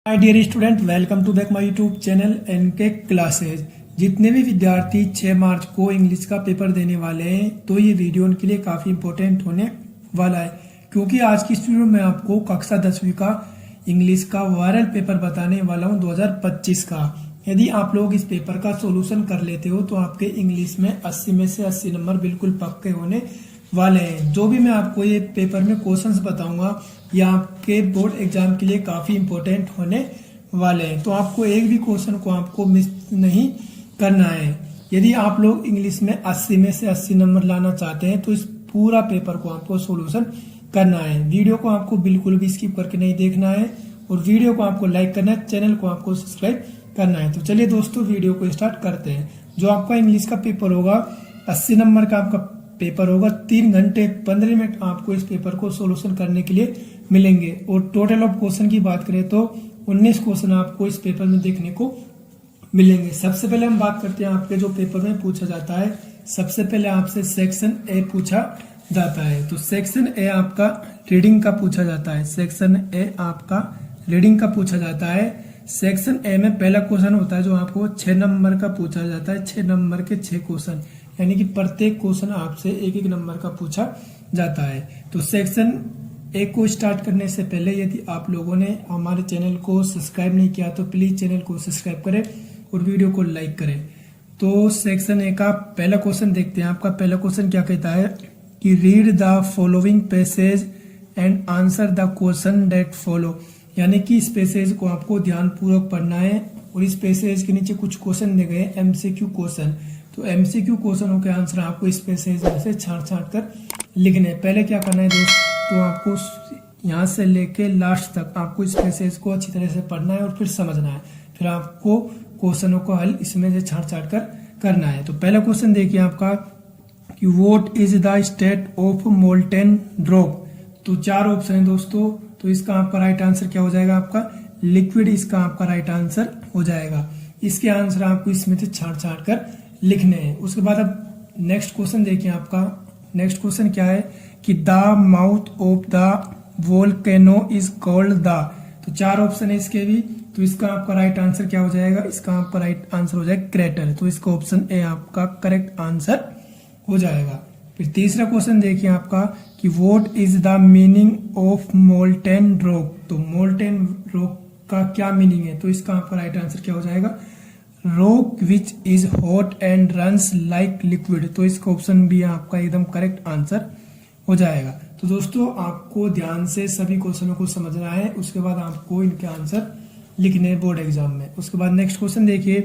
My dear student, welcome to back my YouTube channel NK classes. जितने भी विद्यार्थी 6 मार्च को इंग्लिश का पेपर देने वाले हैं तो ये वीडियो उनके लिए काफ़ी इंपॉर्टेंट होने वाला है, क्योंकि आज की इस वीडियो में आपको कक्षा 10वीं का इंग्लिश का वायरल पेपर बताने वाला हूँ 2025 का। यदि आप लोग इस पेपर का सोल्यूशन कर लेते हो तो आपके इंग्लिश में 80 में से 80 नंबर बिल्कुल पक्के होने वाले हैं। जो भी मैं आपको ये पेपर में क्वेश्चंस बताऊंगा ये आपके बोर्ड एग्जाम के लिए काफी इंपॉर्टेंट होने वाले हैं, तो आपको एक भी क्वेश्चन को आपको मिस नहीं करना है। यदि आप लोग इंग्लिश में 80 में से 80 नंबर लाना चाहते हैं तो इस पूरा पेपर को आपको सोल्यूशन करना है। वीडियो को आपको बिल्कुल भी स्किप करके नहीं देखना है और वीडियो को आपको लाइक करना है, चैनल को आपको सब्सक्राइब करना है। तो चलिए दोस्तों वीडियो को स्टार्ट करते हैं। जो आपका इंग्लिश का पेपर होगा 80 नंबर का आपका पेपर होगा। 3 घंटे 15 मिनट आपको इस पेपर को सोल्यूशन करने के लिए मिलेंगे और टोटल ऑफ क्वेश्चन की बात करें तो 19 क्वेश्चन आपको इस पेपर में देखने को मिलेंगे। सबसे पहले हम बात करते हैं आपके जो पेपर में पूछा जाता है। सबसे पहले आपसे सेक्शन ए पूछा जाता है, तो सेक्शन ए आपका रीडिंग का पूछा जाता है। सेक्शन ए आपका रीडिंग का पूछा जाता है। सेक्शन ए में पहला क्वेश्चन होता है जो आपको 6 नंबर का पूछा जाता है। 6 नंबर के 6 क्वेश्चन, यानी कि प्रत्येक क्वेश्चन आपसे एक एक नंबर का पूछा जाता है। तो सेक्शन ए को स्टार्ट करने से पहले यदि आप लोगों ने हमारे चैनल को सब्सक्राइब नहीं किया तो प्लीज चैनल को सब्सक्राइब करें और वीडियो को लाइक करें। तो सेक्शन ए का पहला क्वेश्चन देखते हैं। आपका पहला क्वेश्चन क्या कहता है कि read the following passage and answer the question that follow, यानी कि इस पैसेज को आपको ध्यानपूर्वक पढ़ना है और इस पैसेज के नीचे कुछ क्वेश्चन दिए गए एमसीक्यू क्वेश्चन। तो एमसीक्यू क्वेश्चनों के आंसर आपको इस पैसेज में से छांट कर लिखने हैं। पहले क्या करना है दोस्तों, तो आपको यहाँ से लेके लास्ट तक आपको इस पैसेज को अच्छी तरह से पढ़ना है और फिर समझना है। फिर आपको क्वेश्चनों को हल इसमें से छांट कर करना है। तो पहला क्वेश्चन देखिए आपका कि what is the state of molten rock. तो 4 ऑप्शन है दोस्तों, तो इसका आपका राइट आंसर क्या हो जाएगा, आपका लिक्विड इसका आपका राइट आंसर हो जाएगा। इसके आंसर आपको इसमें से छांट कर लिखने हैं। उसके बाद अब नेक्स्ट क्वेश्चन देखिए। आपका नेक्स्ट क्वेश्चन क्या है कि the mouth of the volcano is called the. तो 4 ऑप्शन है इसके भी, तो इसका आपका राइट आंसर क्या हो जाएगा, इसका आपका राइट आंसर हो जाएगा क्रेटर। तो इसका ऑप्शन ए आपका करेक्ट आंसर हो जाएगा। फिर तीसरा क्वेश्चन देखिए आपका कि what is the meaning of molten rock. तो मोल्टेन रॉक का क्या मीनिंग है, तो इसका आपका राइट आंसर क्या हो जाएगा, rock which is hot and runs like liquid. तो इसका ऑप्शन बी आपका एकदम करेक्ट आंसर हो जाएगा। तो दोस्तों आपको ध्यान से सभी क्वेश्चनों को समझना है, उसके बाद आपको इनके आंसर लिखने हैं बोर्ड एग्जाम में। उसके बाद नेक्स्ट क्वेश्चन देखिए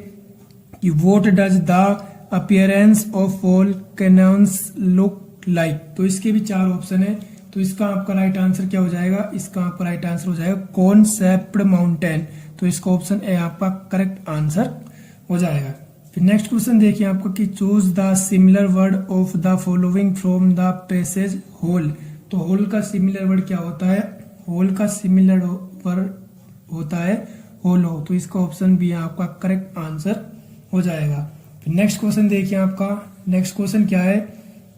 कि what does the appearance of volcanoes look like. तो इसके भी 4 ऑप्शन है, तो इसका आपका राइट आंसर क्या हो जाएगा, इसका आपका राइट आंसर हो जाएगा कौन शेप्ड माउंटेन। तो इसका ऑप्शन ए आपका करेक्ट आंसर हो जाएगा। फिर नेक्स्ट क्वेश्चन देखिए आपका कि choose the similar word of the following from the passage whole. तो होल का सिमिलर वर्ड क्या होता है, होल का सिमिलर वर्ड होता है होलो। तो इसका ऑप्शन बी आपका करेक्ट आंसर हो जाएगा। फिर नेक्स्ट क्वेश्चन देखिए आपका नेक्स्ट क्वेश्चन क्या है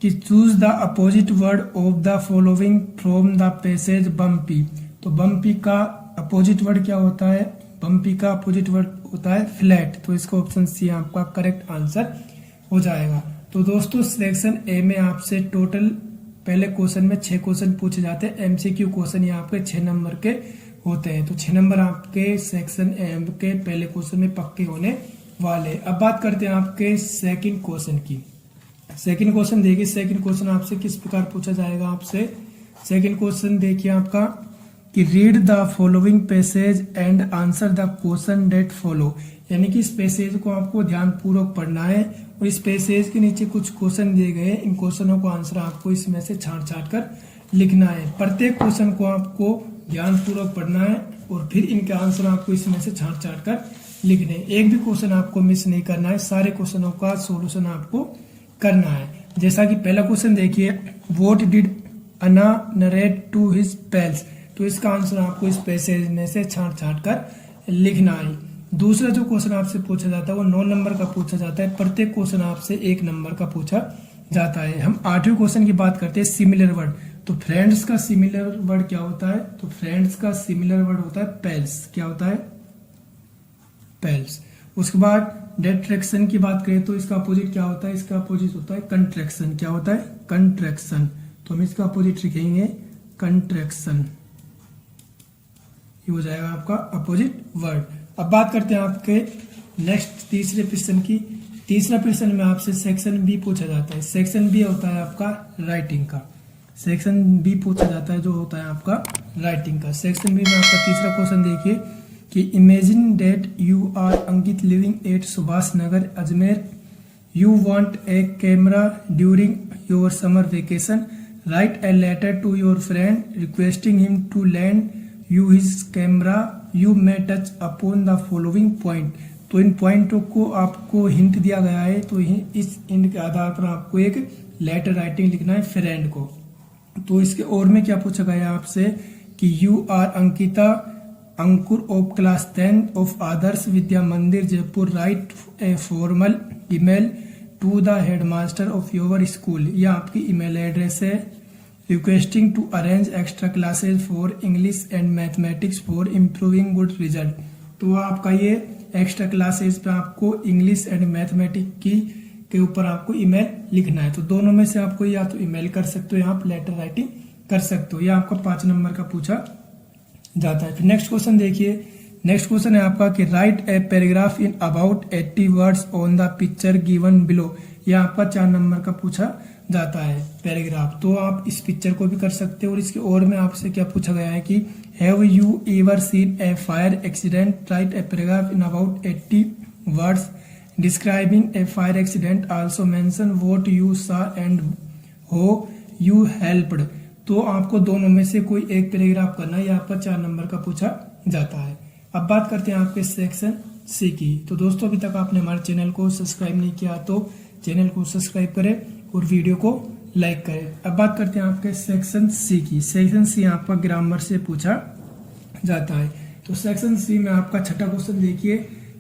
कि choose the opposite word of the following from the passage bumpy. तो बम्पी का अपोजिट वर्ड क्या होता है, बम्पी का अपोजिट वर्ड होता है फ्लैट। तो इसका ऑप्शन सी आपका करेक्ट आंसर हो जाएगा। तो दोस्तों सेक्शन ए में आपसे टोटल पहले क्वेश्चन में 6 क्वेश्चन पूछे जाते हैं। एमसीक्यू क्वेश्चन यहाँ पे 6 नंबर के होते हैं, तो 6 नंबर आपके सेक्शन ए के पहले क्वेश्चन में पक्के होने वाले। अब बात करते हैं आपके सेकंड क्वेश्चन की। सेकंड क्वेश्चन देखिए, सेकंड क्वेश्चन आपसे किस प्रकार पूछा जाएगा। आपसे सेकंड क्वेश्चन देखिए आपका कि read the following passage and answer the question that follow, यानी कि इस पैसेज को आपको ध्यानपूर्वक पढ़ना है और इस पैसेज के नीचे कुछ क्वेश्चन दिए गए, इन क्वेश्चनों को आंसर आपको इसमें से छांट कर लिखना है। प्रत्येक क्वेश्चन को आपको ध्यानपूर्वक पढ़ना है और फिर इनके आंसर आपको इसमें से छांट कर लिखने। एक भी क्वेश्चन आपको मिस नहीं करना है, सारे क्वेश्चनों का सोल्यूशन आपको करना है। जैसा कि पहला क्वेश्चन देखिए, what did Anna narrate to his pals. तो इसका आंसर आपको इस पैसेज में से छांट कर लिखना है। दूसरा जो क्वेश्चन आपसे पूछा जाता है वो 9 नंबर का पूछा जाता है। प्रत्येक क्वेश्चन आपसे 1 नंबर का पूछा जाता है। हम 8वें क्वेश्चन की बात करते हैं सिमिलर वर्ड। तो तो फ्रेंड्स का सिमिलर वर्ड क्या होता है? तो फ्रेंड्स का सिमिलर वर्ड होता है पेल्स। क्या होता है? पेल्स। उसके बाद डेट्रेक्शन की बात करें तो इसका अपोजिट क्या होता है? इसका अपोजिट होता है कंट्रैक्शन। क्या होता है? कंट्रैक्शन। तो हम इसका अपोजिट लिखेंगे कंट्रैक्शन। ये हो जाएगा आपका अपोजिट वर्ड। अब बात करते हैं आपके नेक्स्ट तीसरे प्रश्न की। तीसरा प्रश्न में आपसे सेक्शन बी पूछा जाता है। सेक्शन बी होता है आपका राइटिंग का। सेक्शन बी पूछा जाता है जो होता है आपका राइटिंग का। सेक्शन बी में आपका तीसरा क्वेश्चन देखिए कि imagine that you are Ankit living at Subhash Nagar Ajmer. You want a camera during your summer vacation. Write a letter to your friend requesting him to lend you his camera. You may touch upon the following point. तो इन पॉइंटों को आपको hint दिया गया है, तो इस hint के आधार पर आपको एक लेटर राइटिंग लिखना है फ्रेंड को। तो इसके और में क्या पूछा गया है आपसे कि you are Ankita Ankur of class 10 of Adarsh Vidya Mandir Jaipur. Write a formal email to the headmaster of your school. यह आपकी ईमेल एड्रेस है। Requesting to arrange extra classes for English and mathematics for improving good result. तो आपका ये एक्स्ट्रा क्लासेज पे आपको English and mathematics के ऊपर आपको ईमेल लिखना है। तो दोनों में से आपको या तो ईमेल कर सकते हो या आप लेटर राइटिंग कर सकते हो। यह आपका 5 नंबर का पूछा जाता है। फिर नेक्स्ट क्वेश्चन देखिए। नेक्स्ट क्वेश्चन है आपका कि right a paragraph in about 80 words on the picture given below. यह आपका 4 नंबर का पूछा जाता है पैराग्राफ। तो आप इस पिक्चर को भी कर सकते हो। और इसके और में आपसे क्या पूछा गया है कि have you ever seen A fire accident. Right a paragraph in about 80 words describing A fire accident. Also mention what you saw and how you helped. तो आपको दोनों में से कोई एक पैराग्राफ करना है। यह आपका 4 नंबर का पूछा जाता है। अब बात करते हैं आपके सेक्शन सी की। तो दोस्तों अभी तक आपने हमारे चैनल को सब्सक्राइब नहीं किया तो चैनल को सब्सक्राइब करें और वीडियो को लाइक करें। अब बात करते हैं आपके सेक्शन सी की। सेक्शन सी आपका ग्रामर से पूछा जाता है। तो सेक्शन सी में आपका छठा क्वेश्चन देखिए।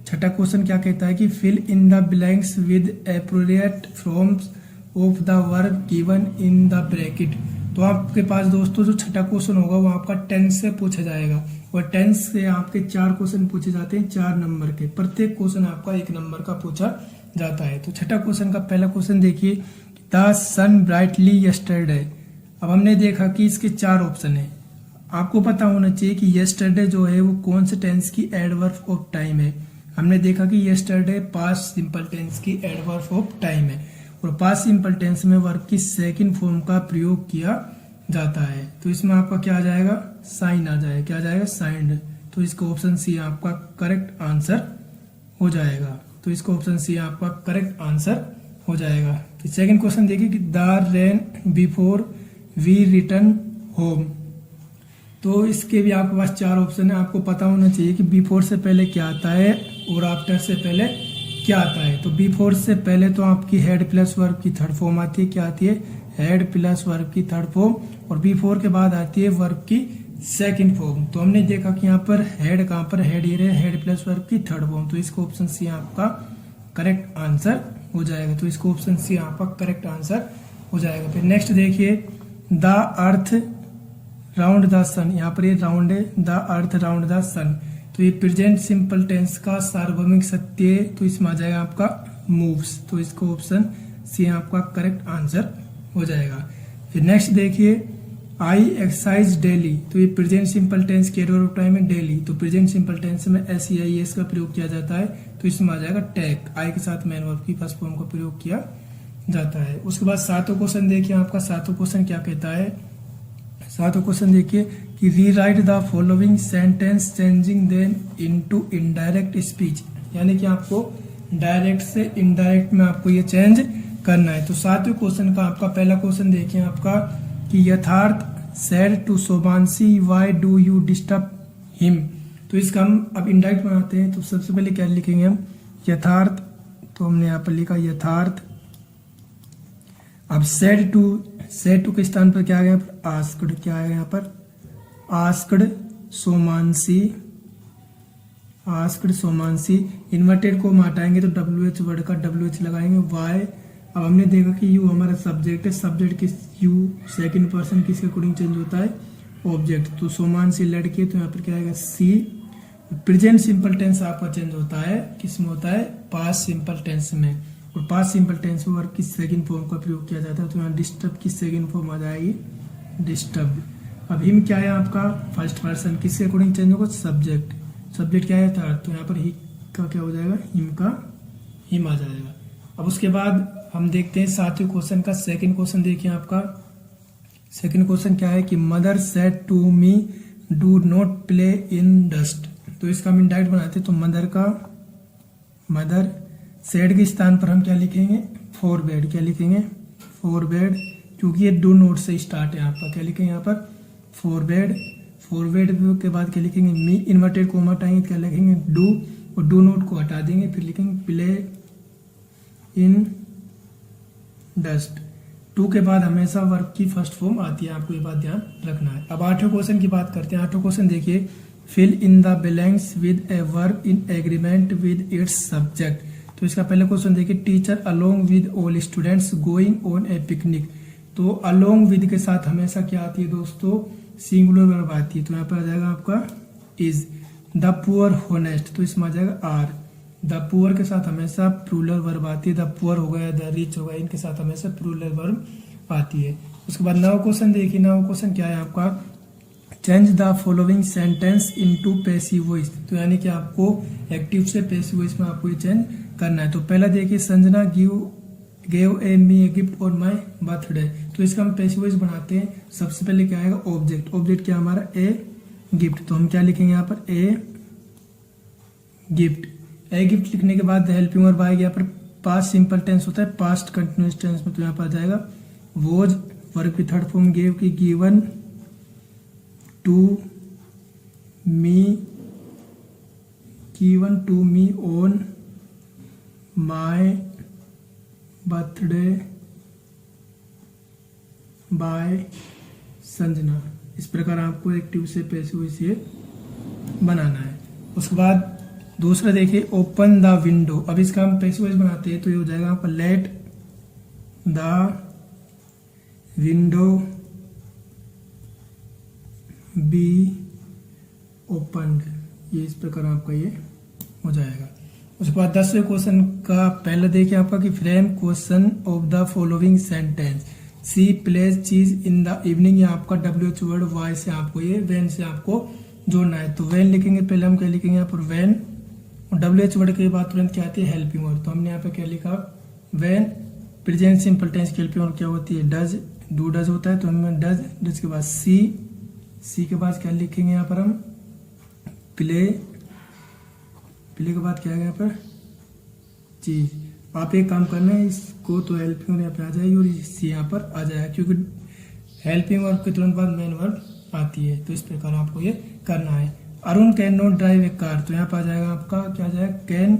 छठा क्वेश्चन क्या कहता है कि fill in the blanks with appropriate forms of the verb given in the bracket. तो आपके पास दोस्तों जो छठा क्वेश्चन होगा वो आपका टेंस से पूछा जाएगा। और टेंस से आपके 4 क्वेश्चन पूछे जाते हैं 4 नंबर के। प्रत्येक क्वेश्चन आपका 1 नंबर का पूछा जाता है। तो छठा क्वेश्चन का पहला क्वेश्चन देखिए, द सन ब्राइटली यस्टरडे। अब हमने देखा कि इसके 4 ऑप्शन है। आपको पता होना चाहिए कि यस्टरडे जो है वो कौन से टेंस की एडवर्ब ऑफ टाइम है। हमने देखा कि यस्टरडे पास्ट सिंपल टेंस की एडवर्ब ऑफ टाइम है और पास्ट सिंपल टेंस में वर्ब की सेकंड फॉर्म का प्रयोग किया जाता है। तो इसमें आपका क्या आ जाएगा? साइन आ जाएगा। क्या आ जाएगा? साइंड। तो इसका ऑप्शन सी आपका करेक्ट आंसर हो जाएगा। तो इसका ऑप्शन सी आपका करेक्ट आंसर हो जाएगा। तो सेकंड क्वेश्चन देखिए कि the rain before we return home. तो इसके भी आपके पास 4 ऑप्शन है। आपको पता होना चाहिए कि बिफोर से पहले क्या आता है और आफ्टर से पहले क्या आता है। तो बिफोर से पहले तो आपकी हेड प्लस वर्ब की थर्ड फॉर्म आती है। क्या आती है? हेड प्लस वर्ब की थर्ड फॉर्म। और बिफोर के बाद आती है वर्ब की सेकंड फॉर्म। तो हमने देखा कि यहाँ पर हेड कहाँ पर? हेड ये रहे, हेड प्लस वर्ब की थर्ड फॉर्म। तो इसको ऑप्शन सी आपका करेक्ट आंसर हो जाएगा। तो इसको ऑप्शन सी आपका करेक्ट आंसर हो जाएगा। फिर नेक्स्ट देखिए, द अर्थ राउंड द सन। यहाँ पर ये राउंड है, द अर्थ राउंड द सन। तो ये प्रेजेंट सिंपल टेंस का सार्वभौमिक सत्य है। तो इसमें आ जाएगा आपका मूव्स। तो इसको ऑप्शन सी आपका करेक्ट आंसर हो जाएगा। फिर नेक्स्ट देखिए, आई एक्सरसाइज डेली। तो ये प्रेजेंट सिंपल टेंस के एडवर्ब ऑफ टाइम है डेली। तो प्रेजेंट सिंपल टेंस में SEIS का प्रयोग किया जाता है। तो इसमें आ जाएगा टेक। आई के साथ मेन वर्ब की फर्स्ट फॉर्म का प्रयोग किया जाता है। उसके बाद 7वां क्वेश्चन देखिए। आपका 7वां क्वेश्चन क्या कहता है? 7वां क्वेश्चन देखिए कि rewrite the following sentence changing them into indirect speech. यानी कि आपको डायरेक्ट से इनडायरेक्ट में आपको ये चेंज करना है। तो 7वें क्वेश्चन का आपका पहला क्वेश्चन देखिए आपका कि Yatharth said to Shobhanshi why do you disturb him. तो इसका हम अब इनडायरेक्ट बनाते हैं। तो सबसे पहले क्या लिखेंगे हम? यथार्थ। तो हमने यहाँ पर लिखा यथार्थ। अब सेड टू के स्थान पर क्या आ गया? आस्क्ड। क्या आएगा यहाँ पर? आस्क्ड सोमांशी। आस्क्ड सोमांशी। इन्वर्टेड को हम हटाएंगे तो WH वर्ड का WH लगाएंगे। वाई अब हमने देखा कि यू हमारा सब्जेक्ट है, सब्जेक्ट किस यू सेकंड पर्सन किसके अकॉर्डिंग चेंज होता है, ऑब्जेक्ट। तो सोमान से लड़के, तो यहाँ पर क्या आएगा सी। प्रेजेंट सिंपल टेंस आपका चेंज होता है, किस में होता है, पास्ट सिंपल टेंस में। और पास्ट सिंपल टेंस में वर्ब किस सेकंड फॉर्म का प्रयोग किया जाता है, तो यहाँ डिस्टर्ब की सेकंड फॉर्म आ जाएगी, डिस्टर्ब। अब हिम क्या है आपका, फर्स्ट पर्सन किसके अकॉर्डिंग चेंज होगा, सब्जेक्ट। सब्जेक्ट क्या है, थर्ड, तो यहाँ पर ही का क्या हो जाएगा, हिम का हिम आ जाएगा। अब उसके बाद हम देखते हैं सातवें क्वेश्चन का सेकंड क्वेश्चन। देखिए आपका सेकंड क्वेश्चन क्या है कि mother said to me do not play in dust. तो इसका हम इंडायरेक्ट बनाते हैं, तो मदर का, मदर सेड के स्थान पर हम क्या लिखेंगे, फॉरबेड। क्या लिखेंगे, फॉरबेड, क्योंकि ये डू नोट से स्टार्ट है आपका। क्या लिखेंगे यहाँ पर, फॉरबेड। फॉरबेड के बाद क्या लिखेंगे, मी इन्वर्टेड कोमा हटाएंगे, क्या लिखेंगे, डू, और डू नोट को हटा देंगे, फिर लिखेंगे प्ले इन डस्ट। टू के बाद हमेशा वर्ब की फर्स्ट फॉर्म आती है, आपको ये बात ध्यान रखना है। अब आठवें क्वेश्चन की बात करते हैं। आठवें क्वेश्चन देखिए, fill in the blanks with a verb in agreement with its subject. तो इसका पहला क्वेश्चन देखिए, teacher along with all students going on a picnic. तो अलोंग विद के साथ हमेशा क्या आती है दोस्तों, सिंगुलर वर्ब आती है। तो यहाँ पर आ जाएगा आपका इज। द पुअर होनेस्ट, तो इसमें आ जाएगा आर। द पुअर के साथ हमेशा प्लूरल वर्ब आती है, द पुअर हो गया, द रिच हो गया, इनके साथ हमेशा प्लूरल वर्ब आती है। उसके बाद नवा क्वेश्चन देखिए, नवा क्वेश्चन क्या है आपका, change the following sentence into passive voice. तो यानी कि आपको एक्टिव से पैसिव वॉइस में आपको ये चेंज करना है। तो पहला देखिए, Sanjana gave a me a gift on my birthday. तो इसका हम पैसिव वॉइस बनाते हैं। सबसे पहले क्या आएगा, ऑब्जेक्ट। ऑब्जेक्ट क्या हमारा, ए गिफ्ट। तो हम क्या लिखेंगे यहाँ पर, ए गिफ्ट। ए गिफ्ट लिखने के बाद हेल्पिंग वर्ब आएगा, यहाँ पर पास्ट सिंपल टेंस होता है, पास्ट कंटिन्यूअस टेंस में। तो यहाँ पर आ जाएगा वॉज। वर्ब की थर्ड फॉर्म गेव की, given to me, given to me on my birthday by Sanjana. इस प्रकार आपको एक्टिव से पैसिव से बनाना है। उसके बाद दूसरा देखिए, ओपन द विंडो। अब इसका हम पैसिव वॉइस बनाते हैं, तो ये हो जाएगा यहाँ पर let the window be opened. ये इस प्रकार आपका ये हो जाएगा। उसके बाद 10वें क्वेश्चन का पहला देखिए आपका कि frame question of the following sentence. She plays chess in the evening. ये आपका WH वर्ड वाई से आपको ये वेन से आपको जोड़ना है। तो वेन लिखेंगे, पहले हम क्या लिखेंगे यहाँ पर, वेन। और WH वर्ड के बाद तुरंत क्या आती है, हेल्पिंग वर्ड। तो हमने यहाँ पे क्या लिखा, वेन। प्रेजेंट सिंपल टेंस की हेल्पिंग वर्ड क्या होती है, डज। डू डज होता है, तो हमें डज। डज के बाद सी। सी के बाद क्या लिखेंगे यहाँ पर हम, प्ले। प्ले के बाद क्या है यहाँ पर, चीज। आप एक काम करना है, इसको तो हेल्पिंग वर्ब यहाँ पे आ जाएगी और सी यहाँ पर आ जाएगा, क्योंकि हेल्पिंग वर्ब के तुरंत बाद मेन वर्ब आती है। तो इस प्रकार आपको ये करना है। Arun can not drive A car. तो यहाँ पर आ जाएगा आपका क्या आ जाएगा, कैन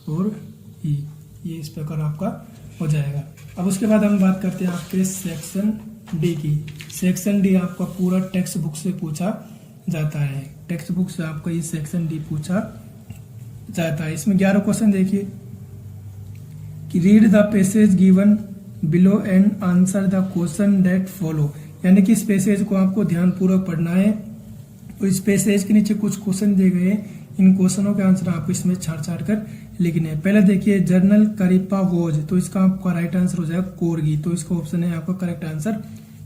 और ई। ये इस प्रकार आपका हो जाएगा। अब उसके बाद हम बात करते हैं आपके सेक्शन डी की। सेक्शन डी आपका पूरा टेक्स्ट बुक से पूछा जाता है। टेक्स्ट बुक से आपका ये सेक्शन डी पूछा जाता है। इसमें 11 क्वेश्चन देखिए कि read the passage given below and answer the question that follow. यानी कि इस पैसेज को आपको ध्यानपूर्वक पढ़ना है और इस पैसेज के नीचे कुछ क्वेश्चन दिए गए हैं, इन क्वेश्चनों के आंसर आपको इसमें छाट कर लिखने हैं। पहले देखिए, जर्नल करीपा वोज। तो इसका आपका राइट आंसर हो जाएगा कोरगी। तो इसका ऑप्शन है आपका करेक्ट आंसर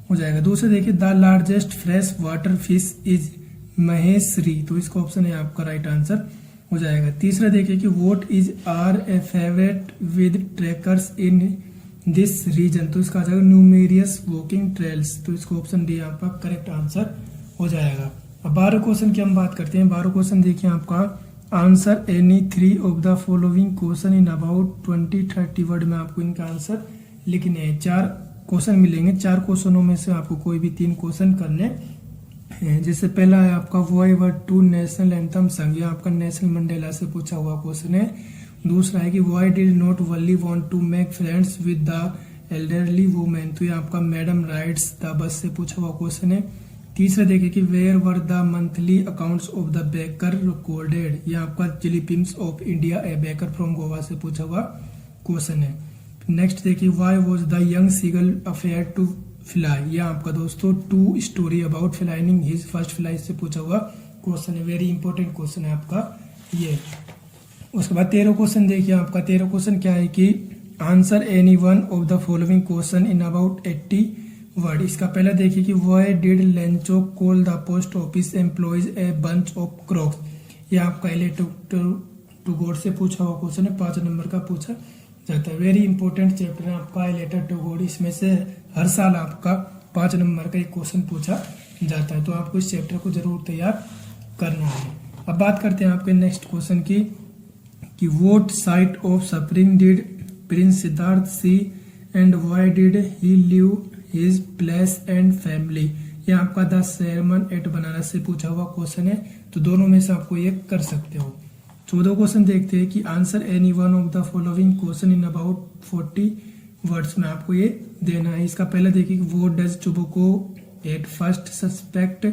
हो जाएगा। दूसरे देखिए, the largest fresh water fish is Maheshwari. तो इसका ऑप्शन है आपका राइट आंसर हो जाएगा। तीसरा देखिए कि what is are a favourite with trekkers in this region. तो इसका आ जाएगा न्यूमेरियस वॉकिंग ट्रेल्स। तो इसका ऑप्शन डी आपका करेक्ट आंसर हो जाएगा। अब 12 क्वेश्चन की हम बात करते हैं। 12 क्वेश्चन देखिए आपका, answer any 3 of the following question in about 20-30 word में आपको इनका आंसर लिखने हैं। 4 क्वेश्चन मिलेंगे। 4 क्वेश्चनों में से आपको कोई भी 3 क्वेश्चन करने हैं। जैसे पहला है आपका, why were two national anthem sung. ये आपका नेशनल मंडेला से पूछा हुआ क्वेश्चन है। दूसरा है कि why did not Wally want to make friends with the elderly women. तो ये आपका मैडम राइट्स द बस से पूछा हुआ क्वेश्चन है। तीसरा देखिए कि where were the monthly accounts of the baker recorded. ये आपका चिली पिम्स of India a baker from Goa से पूछा हुआ क्वेश्चन है। नेक्स्ट देखिए, why was the young seagull afraid to fly. ये आपका दोस्तों two story about flying his first fly से पूछा हुआ क्वेश्चन है, वेरी इंपॉर्टेंट क्वेश्चन है आपका ये। उसके बाद 13 क्वेश्चन देखिए, आपका 13 क्वेश्चन क्या है कि answer any one of the following question in about 80 word. इसका पहला देखिए कि why did Lencho call the post office employees a bunch of Crocs. ये आपका टू गॉड से पूछा हुआ क्वेश्चन है, 5 नंबर का पूछा जाता है। वेरी इंपॉर्टेंट चैप्टर है आपका लेटर टू गॉड। इसमें से हर साल आपका 5 नंबर का एक क्वेश्चन पूछा जाता है, तो आपको इस चैप्टर को जरूर तैयार करना है। अब बात करते हैं आपके नेक्स्ट क्वेश्चन की कि what sight of suffering did prince Siddhartha see and why did he leave his place and family. ये आपका द सेरमन एट बनारस से पूछा हुआ क्वेश्चन है, तो दोनों में से आपको एक कर सकते हो। 14 क्वेश्चन देखते हैं कि answer any one of the following question in about 40 words में आपको ये देना है। इसका पहला देखिए कि what does चुबको at first suspect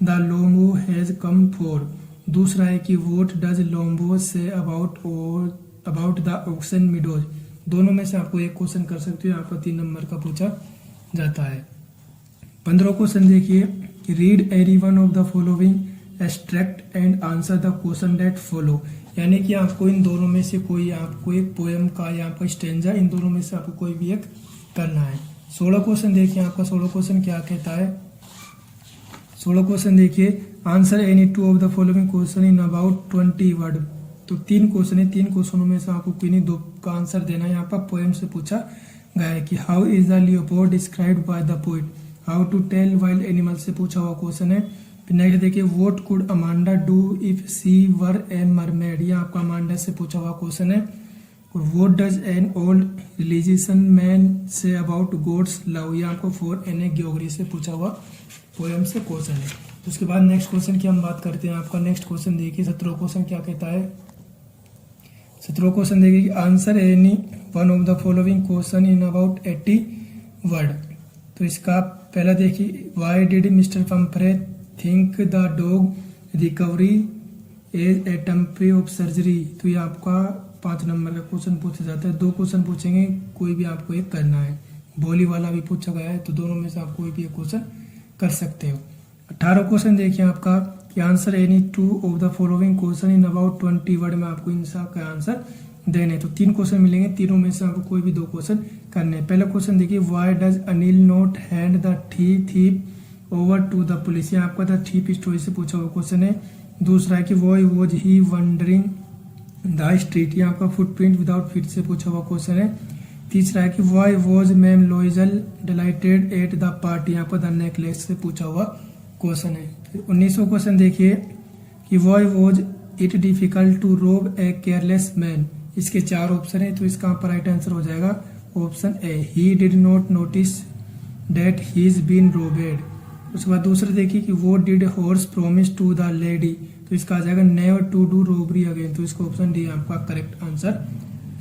the Lombo has come for. दूसरा है कि what does Lombo say about the oxen meadows. दोनों में से आपको एक क्वेश्चन कर सकते हो, आपको 3 नंबर का पूछा जाता है। 15 क्वेश्चन देखिए कि read any one of the following extract and answer the question that follow. यानी कि आपको इन दोनों में से कोई आपको एक पोएम का या आपका स्टेंजा, इन दोनों में से आपको कोई भी एक करना है। 16 क्वेश्चन देखिए, आपका 16 क्वेश्चन क्या कहता है। 16 क्वेश्चन देखिए, answer any two of the following question in about 20 word. तो 3 क्वेश्चन है, 3 क्वेश्चनों में से आपको किन्हीं 2 का आंसर देना है। यहाँ पर पोएम से पूछा गया है कि how is the leopard described by the poet. How to tell wild animal से पूछा हुआ क्वेश्चन है। फिर नेक्स्ट देखिए, what could Amanda do if she were a mermaid. ये आपका अमांडा से पूछा हुआ क्वेश्चन है। और what does an old religion man say about God's love. ये आपको 4 एन ग्योगरी से पूछा हुआ पोएम से क्वेश्चन है। तो उसके बाद नेक्स्ट क्वेश्चन की हम बात करते हैं। आपका नेक्स्ट क्वेश्चन देखिए, 17 क्वेश्चन क्या कहता है। 17 क्वेश्चन देखिए, answer any one of the following question in about 80 word. तो इसका पहला देखिए, why did mister Pumphrey think the dog recovery as a temporary of surgery. तो ये आपका 5 नंबर का क्वेश्चन पूछा जाता है। 2 क्वेश्चन पूछेंगे, कोई भी आपको एक करना है। बोली वाला भी पूछा गया है, तो दोनों में से आप कोई भी एक क्वेश्चन कर सकते हो। 18 क्वेश्चन देखिए आपका कि answer any two of the following question in about 20 word में आपको इन सब का आंसर देने। तो 3 क्वेश्चन मिलेंगे, तीनों में से आपको कोई भी 2 क्वेश्चन करने। पहला क्वेश्चन देखिए, why does Anil not hand the thief over to the police. ये आपका द थीप स्टोरी से पूछा हुआ क्वेश्चन है। दूसरा है कि why was he wondering the street. ये आपका फुटप्रिंट विदाउट फीट से पूछा हुआ क्वेश्चन है। तीसरा है कि व्हाई वाज मैम Loisel delighted at the party. यहाँ पर द नेकलेस से पूछा हुआ क्वेश्चन है। 19वां क्वेश्चन देखिए कि why was it difficult to rob a careless man. इसके 4 ऑप्शन है, तो इसका आपका राइट आंसर हो जाएगा option A, he did not notice that he is been robbed. उसके बाद दूसरा देखिए कि वो did horse promise to the lady. तो इसका आ जाएगा never to do robbery again. तो इसका ऑप्शन डी आपका करेक्ट आंसर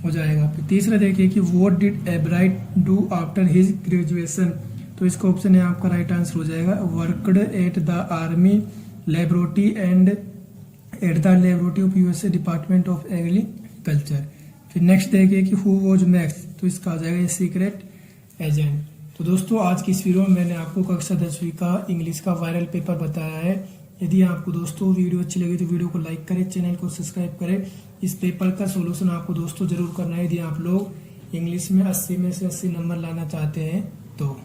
हो जाएगा। फिर तीसरा देखिए कि what did Ebright do after his graduation. तो इसका ऑप्शन है आपका राइट आंसर हो जाएगा worked at the army laboratory and at the laboratory of USA department of agriculture. फिर नेक्स्ट देखिए कि हु वाज मैक्स। तो इसका आ जाएगा सीक्रेट एजेंट। तो दोस्तों आज की इस वीडियो में मैंने आपको कक्षा 10वीं का इंग्लिश का वायरल पेपर बताया है। यदि आपको दोस्तों वीडियो अच्छी लगी तो वीडियो को लाइक करें, चैनल को सब्सक्राइब करें। इस पेपर का सोल्यूशन आपको दोस्तों जरूर करना है यदि आप लोग इंग्लिश में 80 में से 80 नंबर लाना चाहते हैं तो।